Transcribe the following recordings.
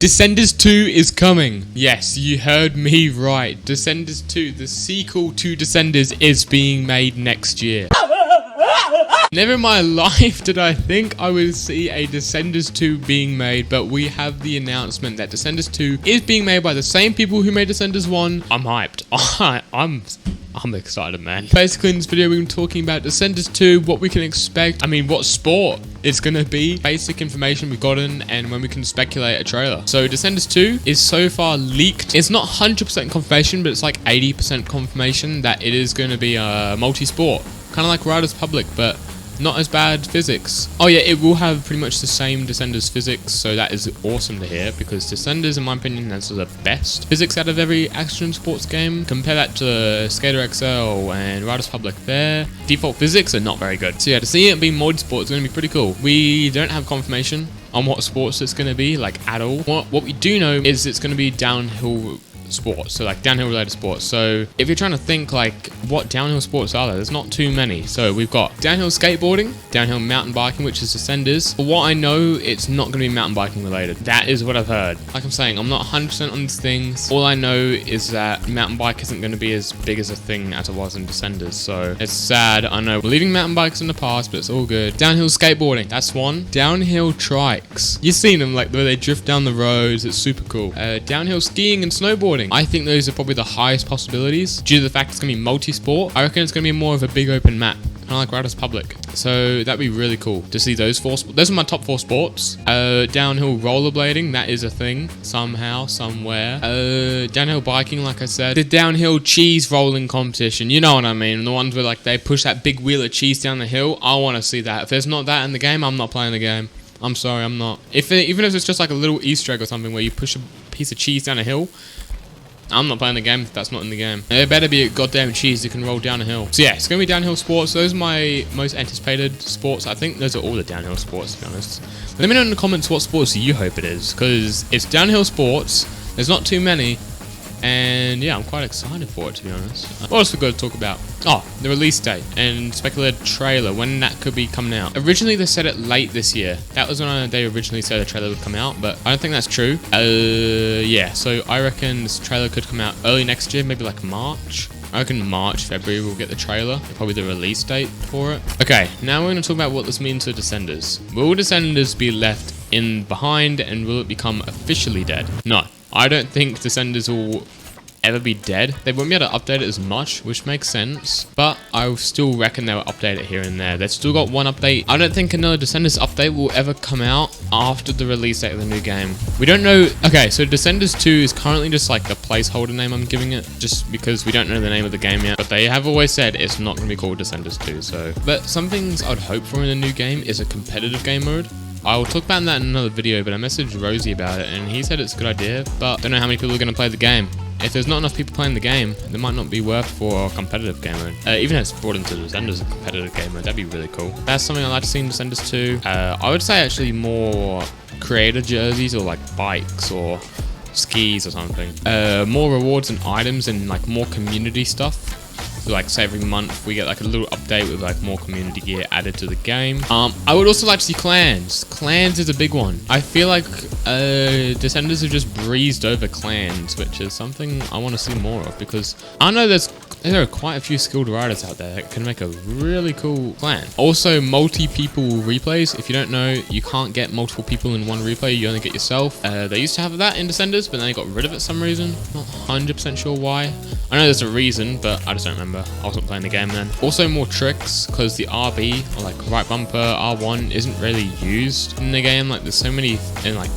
Descenders 2 is coming. Yes, you heard me right. Descenders 2, the sequel to Descenders, is being made next year. Never in my life did I think I would see a Descenders 2 being made, but we have the announcement that Descenders 2 is being made by the same people who made Descenders 1. I'm hyped. I'm excited, man. Basically, in this video, we're talking about Descenders 2, what we can expect. I mean, what sport it's gonna be, basic information we've gotten, and when we can speculate a trailer. So, Descenders 2 is so far leaked. It's not 100% confirmation, but it's like 80% confirmation that it is gonna be a multi-sport. Kind of like Riders Public, but not as bad physics. Oh yeah, it will have pretty much the same Descenders physics, so that is awesome to hear, because Descenders, in my opinion, has the best physics out of every action sports game. Compare that to Skater XL and Riders Public. Their default physics are not very good. So yeah, to see it being multi-sport is going to be pretty cool. We don't have confirmation on what sports it's going to be, like, at all. What we do know is it's going to be downhill sports, so like downhill related sports. So if you're trying to think like what downhill sports are there's not too many. So we've got downhill skateboarding, downhill mountain biking, which is Descenders. For what I know, it's not going to be mountain biking related. That is what I've heard. Like I'm saying, I'm not 100% on these things. All I know is that mountain bike isn't going to be as big as a thing as it was in Descenders, so it's sad. I know we're leaving mountain bikes in the past, but it's all good. Downhill skateboarding, that's one. Downhill trikes, you've seen them, like where they drift down the roads. It's super cool. Downhill skiing and snowboarding, I think those are probably the highest possibilities due to the fact it's going to be multi-sport. I reckon it's going to be more of a big open map, kind of like Riders Public. So that'd be really cool to see those four. Those are my top 4 sports. Downhill rollerblading, that is a thing somehow, somewhere. Downhill biking, like I said. The downhill cheese rolling competition, you know what I mean. The ones where like they push that big wheel of cheese down the hill. I want to see that. If there's not that in the game, I'm not playing the game. I'm sorry, I'm not. Even if it's just like a little Easter egg or something where you push a piece of cheese down a hill, I'm not playing the game if that's not in the game. There better be a goddamn cheese that can roll down a hill. So yeah, it's going to be downhill sports. Those are my most anticipated sports. I think those are all the downhill sports, to be honest. Let me know in the comments what sports you hope it is, because it's downhill sports. There's not too many. And yeah, I'm quite excited for it, to be honest. What else we got to talk about? Oh, the release date and speculated trailer, when that could be coming out. Originally, they said it late this year. That was when they originally said the trailer would come out, but I don't think that's true. Yeah, so I reckon this trailer could come out early next year, maybe like March. I reckon March, February, we'll get the trailer, probably the release date for it. Okay, now we're going to talk about what this means for Descenders. Will Descenders be left in behind, and will it become officially dead? No. I don't think Descenders will ever be dead. They won't be able to update it as much, which makes sense, but I still reckon they'll update it here and there. They've still got one update. I don't think another Descenders update will ever come out after the release date of the new game. We don't know. Okay, so Descenders 2 is currently just like the placeholder name I'm giving it, just because we don't know the name of the game yet, but they have always said it's not going to be called Descenders 2. So, but some things I'd hope for in the new game is a competitive game mode. I will talk about that in another video, but I messaged Rosie about it, and he said it's a good idea, but I don't know how many people are going to play the game. If there's not enough people playing the game, there might not be worth for a competitive game mode. Even if it's brought into Descenders a competitive game mode, that'd be really cool. That's something I'd like to see in Descenders 2. I would say actually more creator jerseys, or like bikes or skis or something. More rewards and items, and like more community stuff. So like, say every month we get like a little update with like more community gear added to the game. I would also like to see clans. Clans is a big one. I feel like Descenders have just breezed over clans, which is something I want to see more of, because I know there are quite a few skilled riders out there that can make a really cool clan. Also, multi-people replays. If you don't know, you can't get multiple people in one replay. You only get yourself. They used to have that in Descenders, but then they got rid of it for some reason. Not 100% sure why. I know there's a reason, but I just don't remember. I wasn't playing the game then. Also, more tricks, because the RB, or like right bumper, R1, isn't really used in the game. Like, there's so many, and like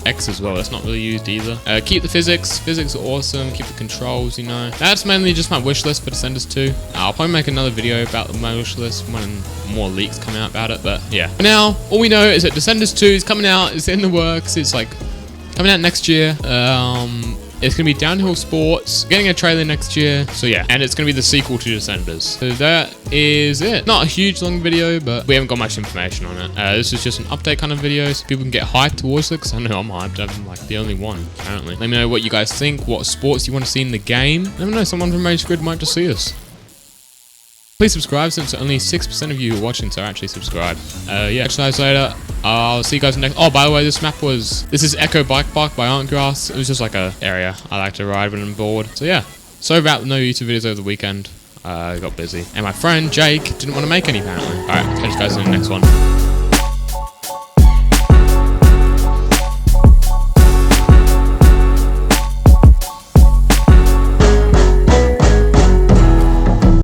X as well, that's not really used either. Keep the physics. Physics are awesome. Keep the controls, you know. That's mainly just my wish list for Descenders 2. I'll probably make another video about my wish list when more leaks come out about it, but yeah. For now, all we know is that Descenders 2 is coming out. It's in the works. It's like coming out next year. It's going to be downhill sports, getting a trailer next year, so yeah. And it's going to be the sequel to Descenders. So that is it. Not a huge long video, but we haven't got much information on it. This is just an update kind of video, so people can get hyped towards it, because I know I'm hyped. I'm like the only one, apparently. Let me know what you guys think, what sports you want to see in the game. Let me know, someone from Rage Grid might just see us. Please subscribe, since only 6% of you who are watching are actually subscribed. Yeah, catch you guys later. I'll see you guys next. Oh, by the way, this is Echo Bike Park by Artgrass. It was just like a area I like to ride when I'm bored. So yeah, sorry about no YouTube videos over the weekend. I got busy, and my friend Jake didn't want to make any apparently. All right, catch you guys in the next one.